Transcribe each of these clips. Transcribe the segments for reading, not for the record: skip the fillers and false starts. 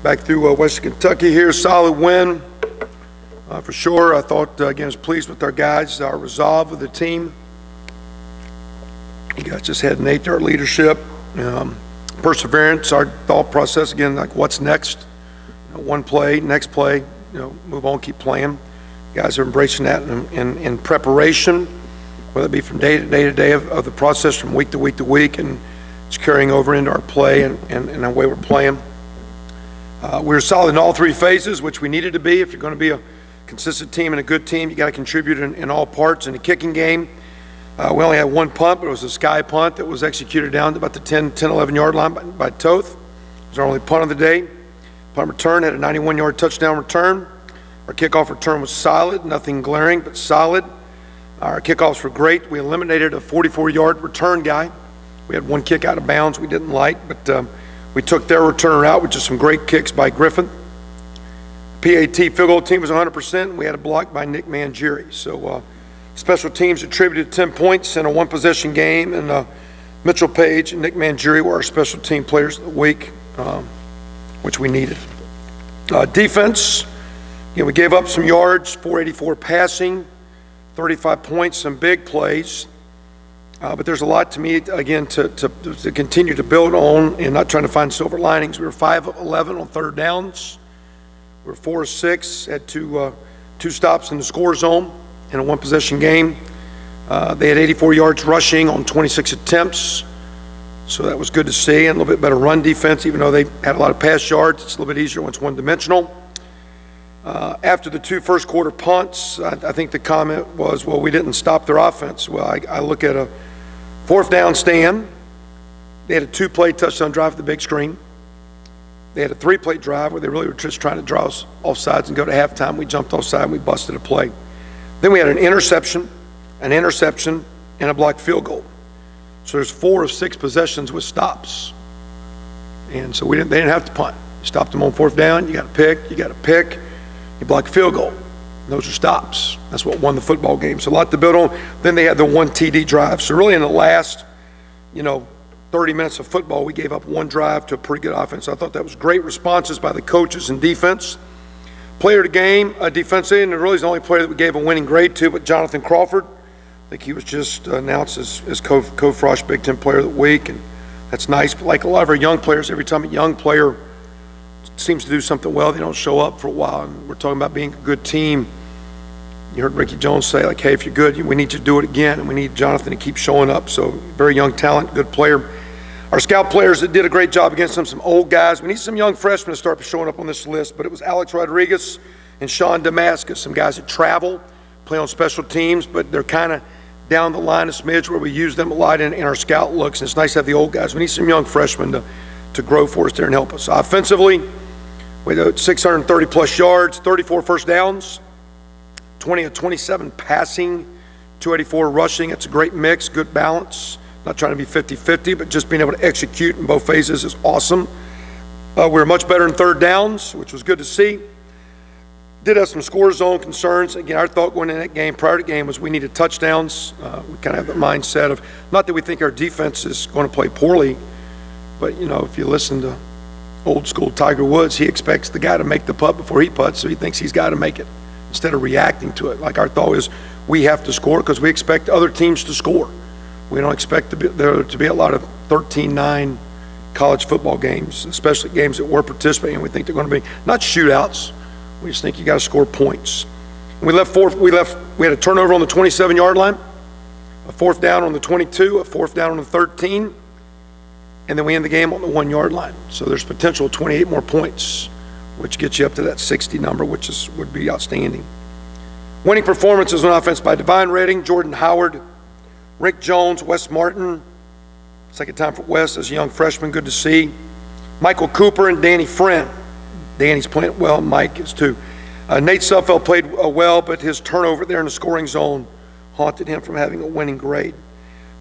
Back through Western Kentucky here, solid win for sure. I thought, again, I was pleased with our guys, our resolve of the team. You guys just had innate our leadership, perseverance, our thought process, again, like what's next? One play, next play, move on, keep playing. You guys are embracing that in preparation, whether it be from day to day to day of the process, from week to week to week, and it's carrying over into our play and the way we're playing. We were solid in all three phases, which we needed to be. If you're going to be a consistent team and a good team, you got to contribute in all parts. In the kicking game, we only had one punt, but it was a sky punt that was executed down to about the 10, 11-yard line by Toth. It was our only punt of the day. Punt return had a 91-yard touchdown return. Our kickoff return was solid, nothing glaring, but solid. Our kickoffs were great. We eliminated a 44-yard return guy. We had one kick out of bounds we didn't like, but we took their returner out with just some great kicks by Griffin. PAT field goal team was 100%. We had a block by Nick Mangieri. So special teams attributed 10 points in a one-possession game, and Mitchell Page and Nick Mangieri were our special team players of the week, which we needed. Defense, we gave up some yards, 484 passing, 35 points, some big plays. But there's a lot to me, again, to continue to build on and not trying to find silver linings. We were 5 of 11 on third downs. We were 4 of 6, had two stops in the score zone in a one-possession game. They had 84 yards rushing on 26 attempts, so that was good to see. And a little bit better run defense, even though they had a lot of pass yards. It's a little bit easier when it's one-dimensional. After the two first quarter punts, I think the comment was, well, we didn't stop their offense. Well, I look at a fourth down stand. They had a 2-play touchdown drive at the big screen. They had a 3-play drive where they really were just trying to draw us off sides and go to halftime. We jumped offside and we busted a play. Then we had an interception, and a blocked field goal. So there's 4 of 6 possessions with stops. And so they didn't have to punt. You stopped them on fourth down, you got to pick. You block a field goal. Those are stops. That's what won the football game. So a lot to build on. Then they had the 1 TD drive. So really in the last, 30 minutes of football, we gave up 1 drive to a pretty good offense. I thought that was great responses by the coaches and defense. Player of the game, defensively, and really is the only player that we gave a winning grade to, but Jonathan Crawford. I think he was just announced as Co-Frosh Big Ten Player of the Week, and that's nice. But like a lot of our young players, every time a young player seems to do something well, they don't show up for a while. And we're talking about being a good team. You heard Ricky Jones say, like, hey, if you're good, we need you to do it again, and we need Jonathan to keep showing up. So very young talent, good player. Our scout players that did a great job against them, some old guys. We need some young freshmen to start showing up on this list, but it was Alex Rodriguez and Sean Damascus, some guys that travel, play on special teams, but they're kind of down the line a smidge where we use them a lot in our scout looks, and it's nice to have the old guys. We need some young freshmen to grow for us there and help us. Offensively, we had 630-plus yards, 34 first downs, 20 of 27 passing, 284 rushing. It's a great mix, good balance. Not trying to be 50-50, but just being able to execute in both phases is awesome. We were much better in third downs, which was good to see. Did have some score zone concerns. Again, our thought going in that game, prior to the game, was we needed touchdowns. We kind of have the mindset of, not that we think our defense is going to play poorly, but, if you listen to old school Tiger Woods, he expects the guy to make the putt before he putts, so he thinks he's got to make it instead of reacting to it. Like our thought is, we have to score because we expect other teams to score. We don't expect there to be a lot of 13-9 college football games, especially games that we're participating in. We think they're going to be not shootouts. We just think you got to score points. We had a turnover on the 27-yard line, a fourth down on the 22, a fourth down on the 13, and then we end the game on the 1-yard line. So there's potential 28 more points, which gets you up to that 60 number, which would be outstanding. Winning performances on offense by Divine Redding, Jordan Howard, Rick Jones, Wes Martin. Second time for Wes as a young freshman, good to see. Michael Cooper and Danny Friend. Danny's playing well, Mike is too. Nate Suffolk played well, but his turnover there in the scoring zone haunted him from having a winning grade.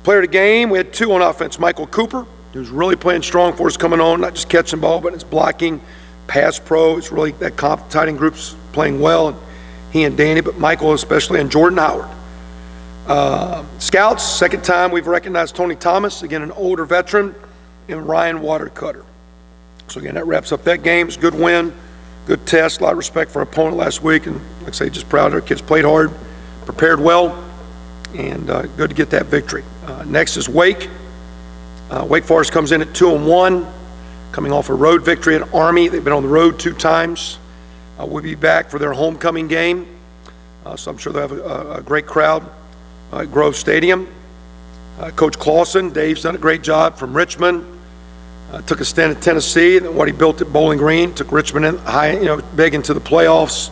Player of the game, we had 2 on offense. Michael Cooper, who's really playing strong for us coming on, not just catching ball, but it's blocking, pass pro. It's really that tight end group's playing well. And he and Danny, but Michael especially, and Jordan Howard. Scouts, second time we've recognized Tony Thomas, again an older veteran, and Ryan Watercutter. So again, that wraps up that game. It's a good win, good test, a lot of respect for our opponent last week, and like I say, just proud our kids played hard, prepared well, and good to get that victory. Next is Wake. Wake Forest comes in at 2-1, coming off a road victory at Army. They've been on the road 2 times. We'll be back for their homecoming game, so I'm sure they'll have a great crowd at Grove Stadium. Coach Clausen, Dave's done a great job from Richmond. Took a stint at Tennessee, and what he built at Bowling Green, took Richmond in high, big into the playoffs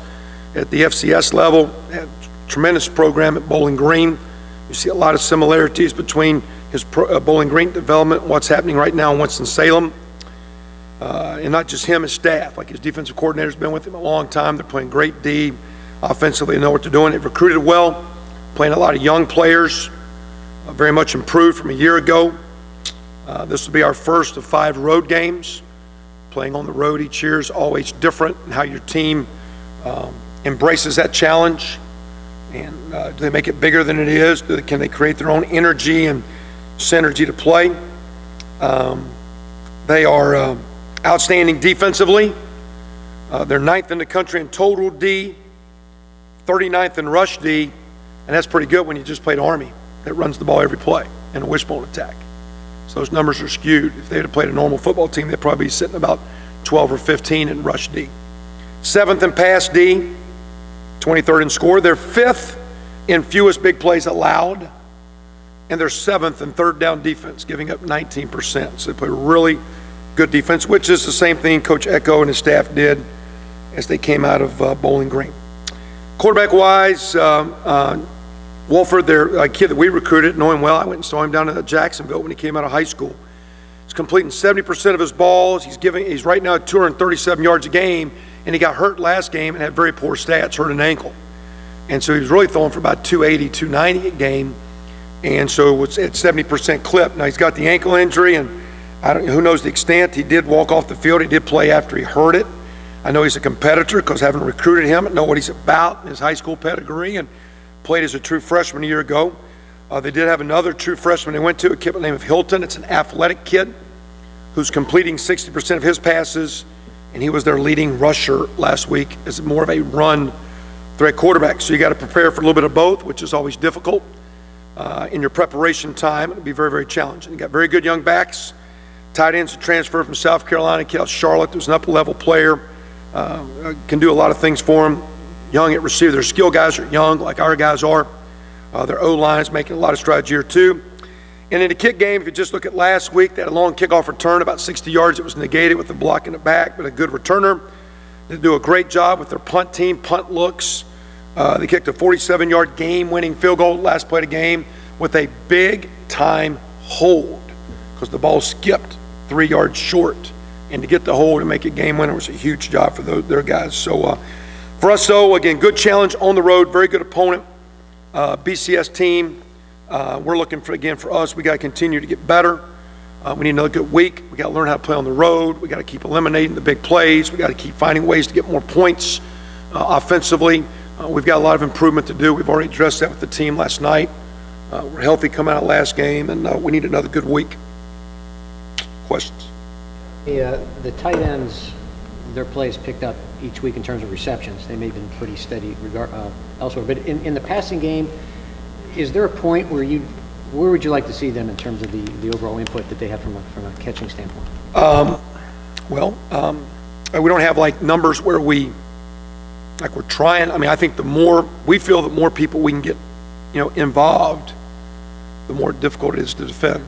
at the FCS level. Had a tremendous program at Bowling Green. You see a lot of similarities between his Bowling Green development and what's happening right now in Winston-Salem. And not just him, his staff. Like his defensive coordinator's been with him a long time. They're playing great D. Offensively, they know what they're doing. They've recruited well, playing a lot of young players, very much improved from a year ago. This will be our first of 5 road games. Playing on the road each year is always different, and how your team embraces that challenge. And do they make it bigger than it is? Can they create their own energy and synergy to play? They are outstanding defensively. They're 9th in the country in total D, 39th in rush D, and that's pretty good when you just played Army that runs the ball every play in a wishbone attack. So those numbers are skewed. If they had played a normal football team, they'd probably be sitting about 12 or 15 in rush D. 7th in pass D, 23rd in score. They're 5th in fewest big plays allowed, and they're 7th in third down defense, giving up 19%. So they play really good defense, which is the same thing Coach Echo and his staff did as they came out of Bowling Green. Quarterback-wise, Wolford, their kid that we recruited, know him well. I went and saw him down in Jacksonville when he came out of high school. He's completing 70% of his balls. He's right now at 237 yards a game, and he got hurt last game and had very poor stats, hurt an ankle. And so he was really throwing for about 280, 290 a game, and so it was at 70% clip. Now he's got the ankle injury, and who knows the extent. He did walk off the field. He did play after he hurt it. I know he's a competitor because having recruited him, I know what he's about in his high school pedigree, and played as a true freshman a year ago. They did have another true freshman they went to, a kid by the name of Hilton. It's an athletic kid who's completing 60% of his passes, and he was their leading rusher last week as more of a run threat quarterback. So you got to prepare for a little bit of both, which is always difficult. In your preparation time, it'll be very, very challenging. You got very good young backs. Tight ends, a transfer from South Carolina, kid out of Charlotte, who's an upper-level player, can do a lot of things for him. Young at receiver. Their skill guys are young, like our guys are. Their O-line is making a lot of strides here, too. And in the kick game, if you just look at last week, they had a long kickoff return, about 60 yards. It was negated with the block in the back, but a good returner. They do a great job with their punt team, punt looks. They kicked a 47-yard game-winning field goal last play of the game with a big-time hold because the ball skipped 3 yards short. And to get the hold and make it game winner was a huge job for their guys. So for us, though, again, good challenge on the road, very good opponent, BCS team. We're looking for, again, for us, we got to continue to get better. We need another good week. We got to learn how to play on the road. We got to keep eliminating the big plays. We got to keep finding ways to get more points offensively. We've got a lot of improvement to do. We've already addressed that with the team last night. We're healthy coming out of last game, and we need another good week. Questions? The tight ends, their plays picked up each week in terms of receptions. They may have been pretty steady elsewhere. But in the passing game, is there a point where would you like to see them in terms of the overall input that they have from a catching standpoint? We don't have like numbers where we're trying. I mean, I think we feel that more people we can get, involved, the more difficult it is to defend.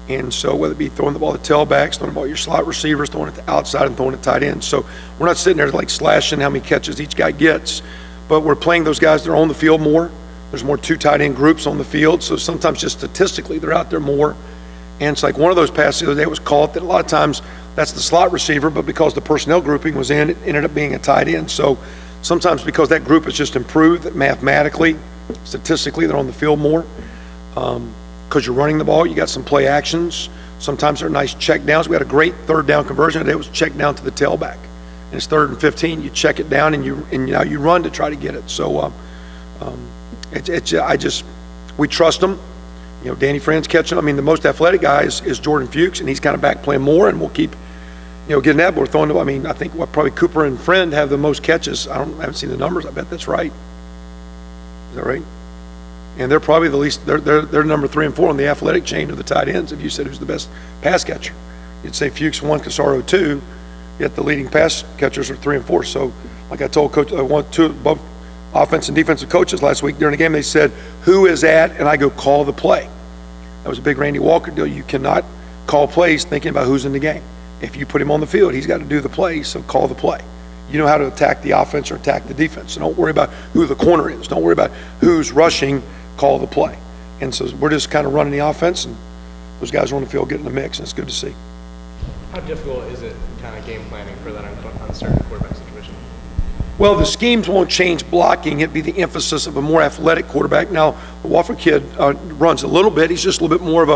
And so whether it be throwing the ball to tailbacks, throwing the ball to your slot receivers, throwing it to outside, and throwing it tight end. So we're not sitting there like slashing how many catches each guy gets, but we're playing those guys that are on the field more. There's more 2 tight end groups on the field, so sometimes just statistically they're out there more. And it's like one of those passes the other day was caught that a lot of times that's the slot receiver, but because the personnel grouping was in, it ended up being a tight end. So sometimes because that group has just improved, that mathematically, statistically, they're on the field more. Because you're running the ball, you got some play actions. Sometimes they're nice check downs. We had a great third down conversion today. It was check down to the tailback. And it's 3rd and 15. You check it down and now you run to try to get it. So we trust them. Danny Friend's catching. I mean, the most athletic guy is Jordan Fuchs, and he's kind of back playing more, and we'll keep getting that, but we're throwing I mean, I think probably Cooper and Friend have the most catches. I haven't seen the numbers. I bet that's right. Is that right? And they're probably the least, they're number 3 and 4 on the athletic chain of the tight ends. If you said who's the best pass catcher, you'd say Fuchs 1, Casaro 2, yet the leading pass catchers are 3 and 4. So like I told Coach, both offense and defensive coaches last week during the game, they said, who is at, and I go, call the play. That was a big Randy Walker deal. You cannot call plays thinking about who's in the game. If you put him on the field, he's got to do the play, so call the play. You know how to attack the offense or attack the defense. So don't worry about who the corner is. Don't worry about who's rushing, call the play. And so we're just kind of running the offense, and those guys are on the field getting the mix, and it's good to see. How difficult is it kind of game planning for that uncertain quarterback situation? Well, the schemes won't change blocking. It'd be the emphasis of a more athletic quarterback. Now, the Wofford kid runs a little bit. He's just a little bit more of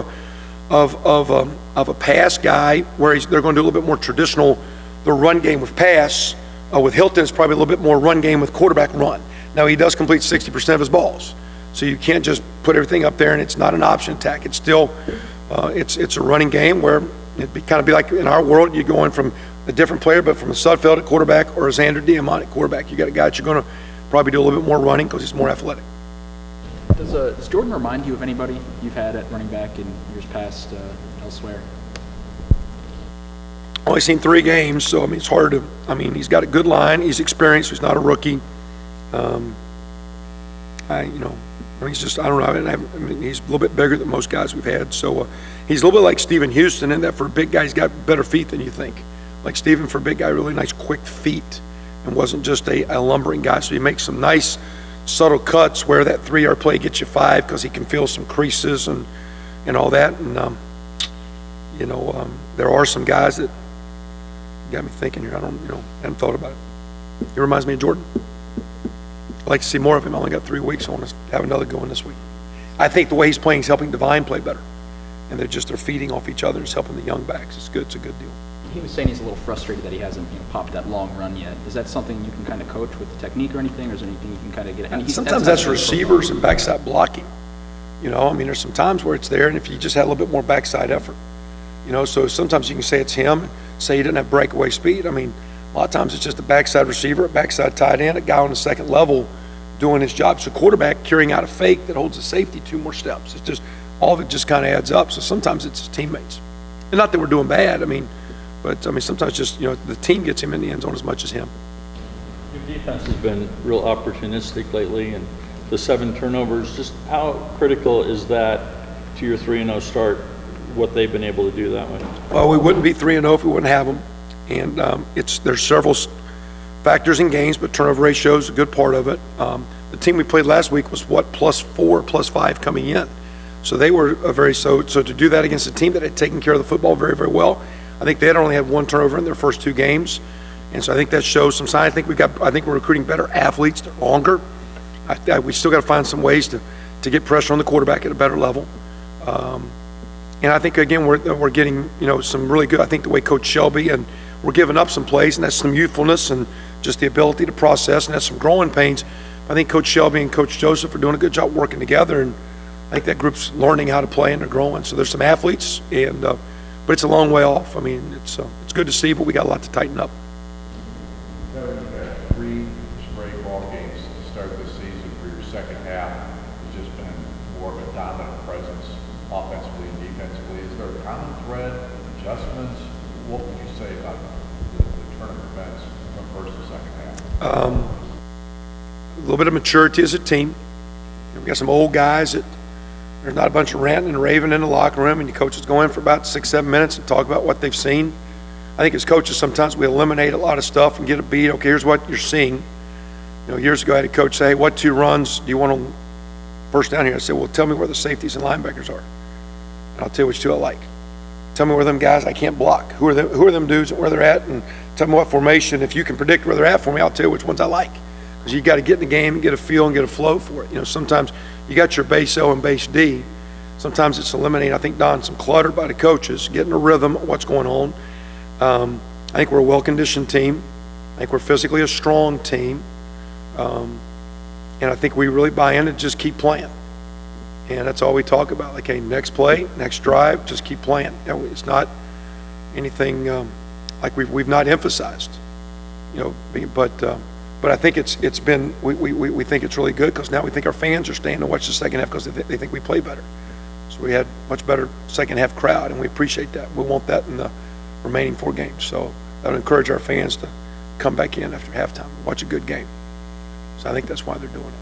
a pass guy, where they're going to do a little bit more traditional, the run game with pass. With Hilton, it's probably a little bit more run game with quarterback run. Now, he does complete 60% of his balls. So you can't just put everything up there and it's not an option attack. It's still, it's a running game where it'd kind of be like in our world, you're going from a different player, but from a Sudfeld at quarterback or a Xander Diamont at quarterback. You got a guy that you're going to probably do a little bit more running because he's more athletic. Does Jordan remind you of anybody you've had at running back in years past elsewhere? Only seen 3 games, so I mean it's hard to. I mean he's got a good line. He's experienced. He's not a rookie. He's just, I don't know. I mean he's a little bit bigger than most guys we've had. So he's a little bit like Stephen Houston in that for a big guy he's got better feet than you think. Like Stephen for a big guy, really nice quick feet, and wasn't just a lumbering guy. So he makes some nice subtle cuts where that 3-yard play gets you 5 because he can feel some creases and all that. And there are some guys that got me thinking here. I haven't thought about it. He reminds me of Jordan. I'd like to see more of him. I only got 3 weeks. I want to have another going this week. I think the way he's playing is helping Divine play better, and they're feeding off each other. It's helping the young backs. It's good. It's a good deal. He was saying he's a little frustrated that he hasn't popped that long run yet. Is that something you can kind of coach with the technique or anything, or is there anything you can kind of get? Sometimes that's receivers and backside blocking. I mean, there's some times where it's there, and if you just had a little bit more backside effort, so sometimes you can say it's him, say he didn't have breakaway speed. I mean, a lot of times it's just a backside receiver, a backside tight end, a guy on the second level doing his job. So quarterback carrying out a fake that holds the safety 2 more steps. It's just, all of it just kind of adds up. So sometimes it's his teammates. And not that we're doing bad, but sometimes just, the team gets him in the end zone as much as him. Your defense has been real opportunistic lately, and the 7 turnovers, just how critical is that to your 3-0 start, what they've been able to do that way? Well, we wouldn't be 3-0 if we wouldn't have them. And there's several factors in games, but turnover ratio is a good part of it. The team we played last week was +4, +5 coming in. So they were so to do that against a team that had taken care of the football very, very well. I think they had only had 1 turnover in their first 2 games. And so I think that shows some sign. I think we're recruiting better athletes. They're longer. We still got to find some ways to get pressure on the quarterback at a better level. And I think, again, we're getting, some really good, I think the way Coach Shelby, and we're giving up some plays, and that's some youthfulness and just the ability to process, and that's some growing pains. I think Coach Shelby and Coach Joseph are doing a good job working together, and I think that group's learning how to play and they're growing. So there's some athletes, but it's a long way off. I mean, it's good to see, but we got a lot to tighten up. Kevin, you've had 3 straight ball games to start this season for your second half. It's just been more of a dominant presence offensively and defensively. Is there a common thread, adjustments? What would you say about the turn of events from first to second half? A little bit of maturity as a team. We've got some old guys that there's not a bunch of ranting and raving in the locker room, and the coaches go in for about 6-7 minutes and talk about what they've seen. I think as coaches, sometimes we eliminate a lot of stuff and get a beat. Okay, here's what you're seeing. Years ago, I had a coach say, hey, what 2 runs do you want on first down here? I said, well, tell me where the safeties and linebackers are. And I'll tell you which 2 I like. Tell me where them guys I can't block. Who are them dudes and where they're at, and tell me what formation. If you can predict where they're at for me, I'll tell you which ones I like. Because you got to get in the game and get a feel and get a flow for it. Sometimes you got your base O and base D. Sometimes it's eliminating, I think, Don, some clutter by the coaches, getting a rhythm of what's going on. I think we're a well-conditioned team. I think we're physically a strong team. And I think we really buy in and just keep playing. And that's all we talk about. Like, hey, next play, next drive, just keep playing. It's not anything like we've not emphasized, but I think it's been, we think it's really good because now we think our fans are staying to watch the second half because they think we play better. So we had much better second half crowd, and we appreciate that. We want that in the remaining 4 games. So I would encourage our fans to come back in after halftime and watch a good game. So I think that's why they're doing it.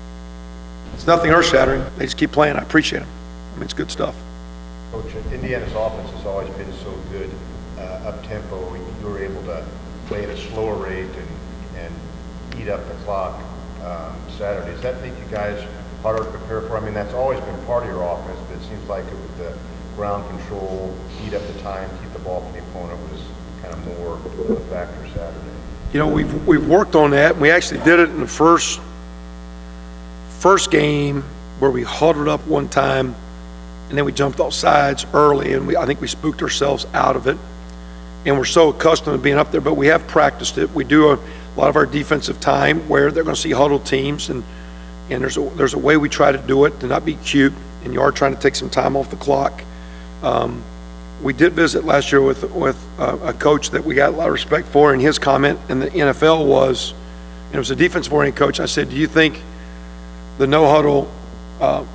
It's nothing earth-shattering. They just keep playing. I appreciate them. I mean, it's good stuff. Coach, Indiana's offense has always been so good, up-tempo. You were able to play at a slower rate and eat up the clock Saturday. Does that make you guys harder to prepare for? I mean, that's always been part of your offense, but it seems like it with the ground control, eat up the time, keep the ball from the opponent was kind of more of a factor Saturday. You know, we've worked on that. We actually did it in the first game where we huddled up one time, and then we jumped off sides early, and I think we spooked ourselves out of it. And we're so accustomed to being up there, but we have practiced it. We do a lot of our defensive time where they're going to see huddled teams, and there's a way we try to do it to not be cute, and you are trying to take some time off the clock. We did visit last year with a coach that we got a lot of respect for, and his comment in the NFL was, and it was a defensive-oriented coach. I said, do you think the no-huddle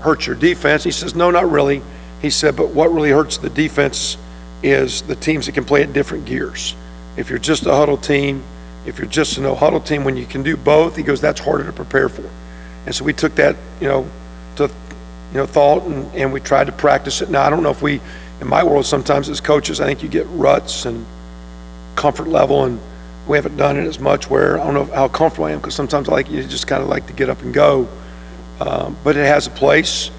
hurts your defense? He says, no, not really. He said, but what really hurts the defense is the teams that can play at different gears. If you're just a huddle team, if you're just a no-huddle team, when you can do both, he goes, that's harder to prepare for. And so we took that, to thought, and we tried to practice it. Now, I don't know if we, in my world, sometimes as coaches, I think you get ruts and comfort level, and we haven't done it as much where I don't know how comfortable I am, because sometimes you just kind of like to get up and go. But it has a place,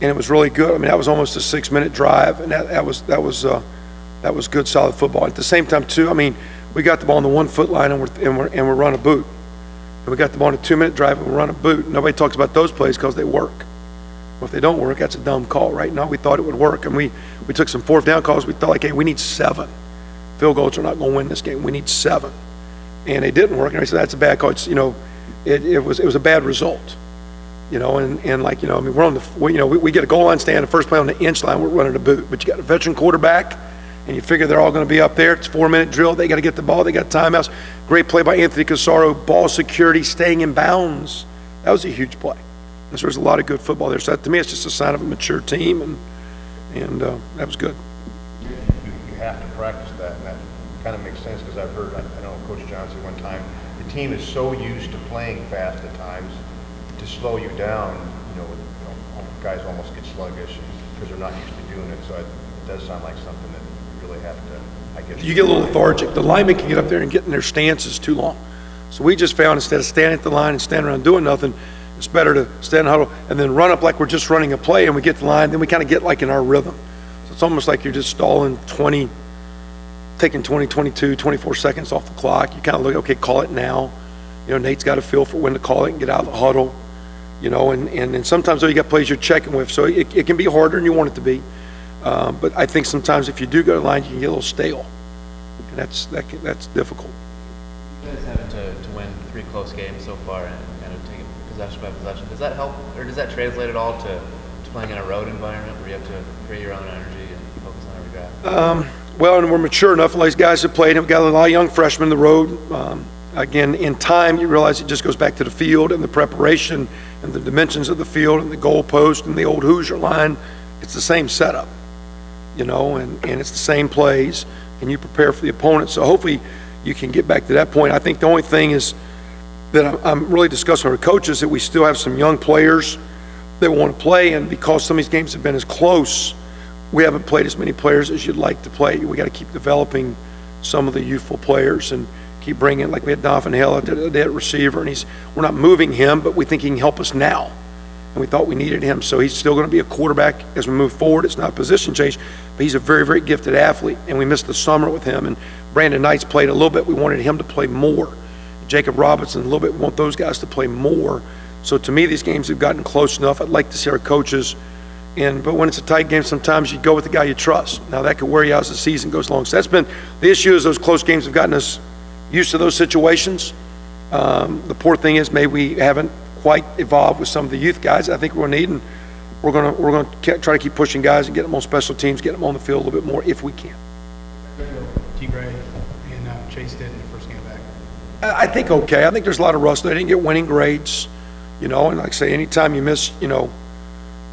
and it was really good. I mean, that was almost a 6-minute drive, and that was good, solid football. At the same time, too, I mean, we got the ball on the 1-foot line, and we're running a boot. And we got the ball on a 2-minute drive, and we run a boot. Nobody talks about those plays because they work. Well, if they don't work, that's a dumb call, right? No, we thought it would work, and we took some 4th down calls. We thought, like, hey, we need 7. Field goals are not going to win this game. We need 7. And it didn't work, and I said, that's a bad call. It's, it was a bad result. I mean, we're on the, we get a goal line stand, the first play on the inch line, we're running a boot. But you got a veteran quarterback, and you figure they're all going to be up there. It's a 4-minute drill. They got to get the ball. They got timeouts. Great play by Anthony Casaro. Ball security, staying in bounds. That was a huge play. And so there's a lot of good football there. So to me, it's just a sign of a mature team, and that was good. You have to practice that, and that kind of makes sense because I've heard, I know Coach Johnson one time, the team is so used to playing fast at times, to slow you down, guys almost get sluggish because they're not used to doing it. So it does sound like something that you really have to, I guess. You get a little lethargic. The linemen can get up there and get in their stances too long. So we just found instead of standing at the line and standing around doing nothing, it's better to stand huddle and then run up like we're just running a play, and we get the line, then we kind of get like in our rhythm. So it's almost like you're just stalling taking 20, 22, 24 seconds off the clock. You kind of look, okay, call it now. Nate's got a feel for when to call it and get out of the huddle. And sometimes though you got plays you're checking with, so it can be harder than you want it to be. But I think sometimes if you do go to the line, you can get a little stale, and that's difficult. You guys having to win 3 close games so far and kind of take it possession by possession. Does that help, or does that translate at all to playing in a road environment where you have to create your own energy and focus on every drive? Well, and we're mature enough. These guys have played. We've got a lot of young freshmen in the road. Again, in time, you realize it just goes back to the field and the preparation and the dimensions of the field and the goalpost and the old Hoosier line. It's the same setup, and it's the same plays, and you prepare for the opponent. So hopefully you can get back to that point. I think the only thing is that I'm really discussing with coaches that we still have some young players that want to play, and because some of these games have been as close, we haven't played as many players as you'd like to play. We got to keep developing some of the youthful players and keep bringing, like we had Donovan Hill at the receiver, and we're not moving him, but we think he can help us now. And we thought we needed him, so he's still going to be a quarterback as we move forward. It's not a position change, but he's a very, very gifted athlete, and we missed the summer with him. And Brandon Knight's played a little bit. We wanted him to play more. Jacob Robinson, a little bit. We want those guys to play more. So to me, these games have gotten close enough. I'd like to see our coaches, but when it's a tight game, sometimes you go with the guy you trust. Now, that could wear you out as the season goes along. So that's been the issue, is those close games have gotten us used to those situations. The poor thing is maybe we haven't quite evolved with some of the youth guys I think we're going to need, and we're going to try to keep pushing guys and get them on special teams, get them on the field a little bit more if we can. T. Gray and Chase did in the first game back? I think okay. I think there's a lot of rust. They didn't get winning grades, and like I say, anytime you miss, even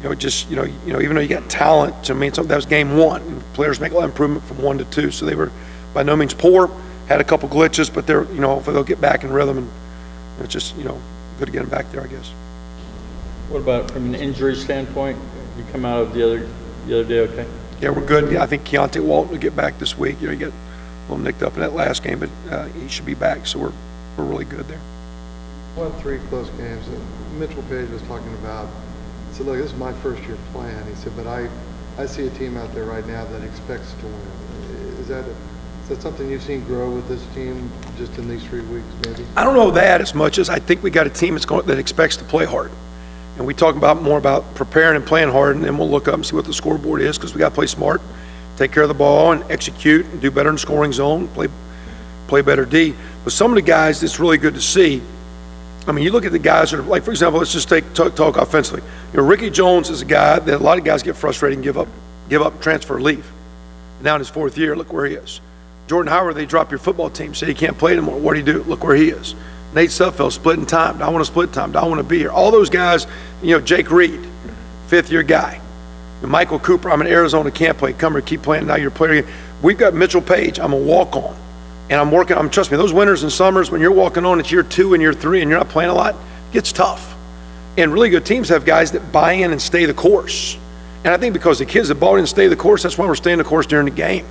though you got talent, I mean, that was game one. And players make a lot of improvement from 1 to 2, so they were by no means poor. Had a couple glitches, but they're, hopefully they'll get back in rhythm, and it's just, good to get them back there, I guess. What about from an injury standpoint? You come out of the other day, okay? Yeah, we're good. Yeah, I think Keontae Walton will get back this week. He got a little nicked up in that last game, but he should be back, so we're really good there. Won 3 close games. Mitchell Page was talking about, he said, look, this is my first year playing. He said, but I see a team out there right now that expects to win. Is that something you've seen grow with this team just in these 3 weeks, maybe? I don't know that as much as I think we got a team that expects to play hard. And we talk more about preparing and playing hard, and then we'll look up and see what the scoreboard is, because we got to play smart, take care of the ball, and execute, and do better in the scoring zone, play better D. But some of the guys, it's really good to see. I mean, you look at the guys that are, like, for example, let's just talk offensively. Ricky Jones is a guy that a lot of guys get frustrated and give up, transfer, leave. Now in his 4th year, look where he is. Jordan Howard, they drop your football team, say he can't play anymore. What do you do? Look where he is. Nate Sudfeld, splitting time. Do I want to split time? Do I want to be here? All those guys, Jake Reed, 5th-year guy. Michael Cooper, I'm in Arizona, can't play. Come here, keep playing. Now you're playing. We've got Mitchell Page. I'm a walk-on. And I'm working, trust me, those winters and summers, when you're walking on, it's year 2 and year 3, and you're not playing a lot, it gets tough. And really good teams have guys that buy in and stay the course. And I think because the kids that bought in and stay the course, that's why we're staying the course during the game.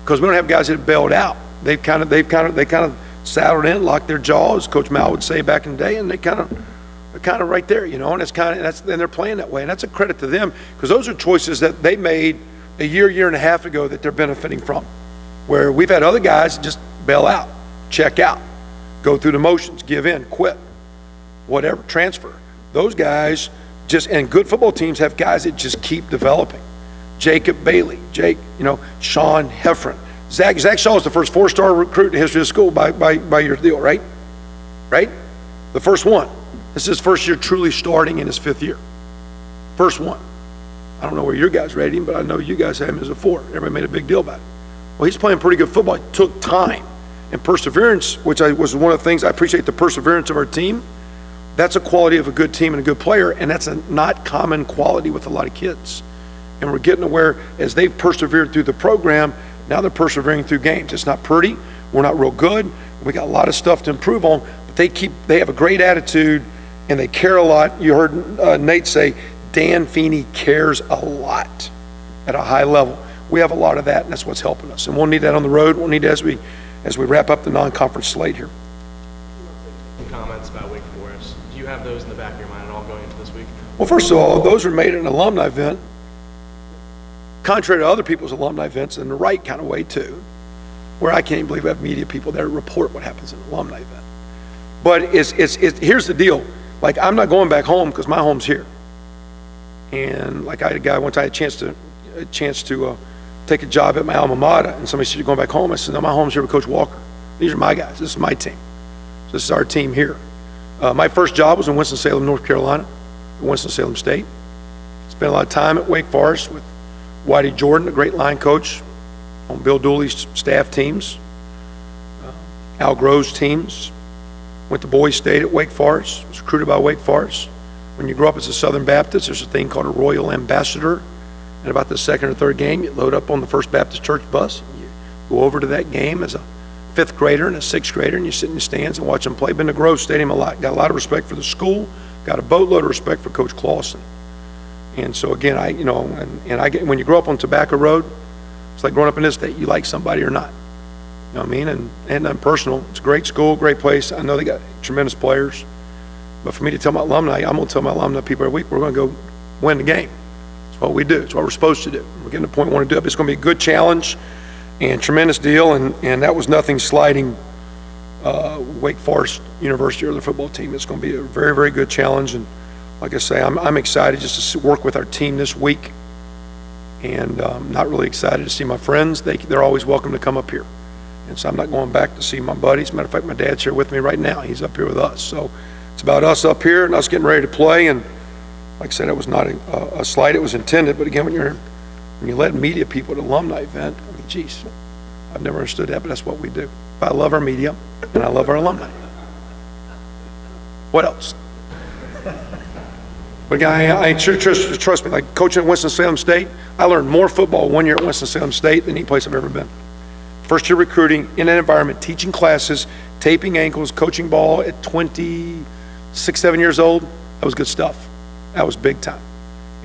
Because we don't have guys that have bailed out. They kind of saddled in, locked their jaws, Coach Mal would say back in the day, and they're kind of right there, and then they're playing that way, and that's a credit to them, because those are choices that they made a year and a half ago that they're benefiting from. Where we've had other guys just bail out, check out, go through the motions, give in, quit, whatever, transfer. Those guys and good football teams have guys that just keep developing. Jacob Bailey, Sean Heffron. Zach Shaw is the first 4-star recruit in the history of the school by your deal, right? Right? The first one. This is his first year truly starting in his 5th year. First one. I don't know where your guys rated him, but I know you guys have him as a 4. Everybody made a big deal about it. Well, he's playing pretty good football. It took time and perseverance, which was one of the things I appreciate, the perseverance of our team. That's a quality of a good team and a good player, and that's a not common quality with a lot of kids. And we're getting to where, as they've persevered through the program, now they're persevering through games. It's not pretty. We're not real good. We got a lot of stuff to improve on, but they have a great attitude, and they care a lot. You heard Nate say, Dan Feeney cares a lot at a high level. We have a lot of that, and that's what's helping us. And we'll need that on the road. We'll need it as we wrap up the non-conference slate here. Some comments about Wake Forest. Do you have those in the back of your mind at all going into this week? Well, first of all, those are made at an alumni event, contrary to other people's alumni events, in the right kind of way too, where I can't even believe we have media people there to report what happens in an alumni event. But here's the deal. Like, I'm not going back home because my home's here. And like, I had a guy once, I had a chance to take a job at my alma mater, and somebody said, you're going back home? I said, no, my home's here with Coach Walker. These are my guys. This is my team. So this is our team here. My first job was in Winston-Salem, North Carolina, at Winston-Salem State. Spent a lot of time at Wake Forest with Whitey Jordan, a great line coach, on Bill Dooley's staff teams, Al Grove's teams. Went to Boys State at Wake Forest, was recruited by Wake Forest. When you grow up as a Southern Baptist, there's a thing called a Royal Ambassador. And about the 2nd or 3rd game, you load up on the First Baptist Church bus. You go over to that game as a 5th grader and a 6th grader, and you sit in the stands and watch them play. Been to Grove Stadium a lot. Got a lot of respect for the school. Got a boatload of respect for Coach Clausen. And so again, when you grow up on Tobacco Road, it's like growing up in this state. You like somebody or not. You know what I mean? And I'm personal. It's a great school, great place. I know they got tremendous players. But for me to tell my alumni, I'm going to tell my alumni people every week, we're going to go win the game. It's what we do. It's what we're supposed to do. We're getting to the point we want to do it. It's going to be a good challenge and tremendous deal. And that was nothing slighting Wake Forest University or the football team. It's going to be a very, very good challenge. And like I say, I'm excited just to work with our team this week. And not really excited to see my friends. They're always welcome to come up here. And so I'm not going back to see my buddies. Matter of fact, my dad's here with me right now. He's up here with us. So it's about us up here and us getting ready to play. And like I said, it was not a slight. It was intended. But again, when you let media people at an alumni event, I mean, geez, I've never understood that, but that's what we do. But I love our media, and I love our alumni. What else? But I trust me, like coaching at Winston-Salem State, I learned more football 1 year at Winston-Salem State than any place I've ever been. First year recruiting, in that environment, teaching classes, taping ankles, coaching ball at 26, 7 years old, that was good stuff. That was big time.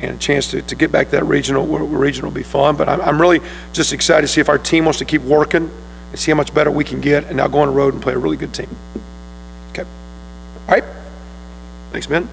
And a chance to get back to that regional will be fun. But I'm really just excited to see if our team wants to keep working and see how much better we can get and now go on the road and play a really good team. Okay. All right. Thanks, Ben.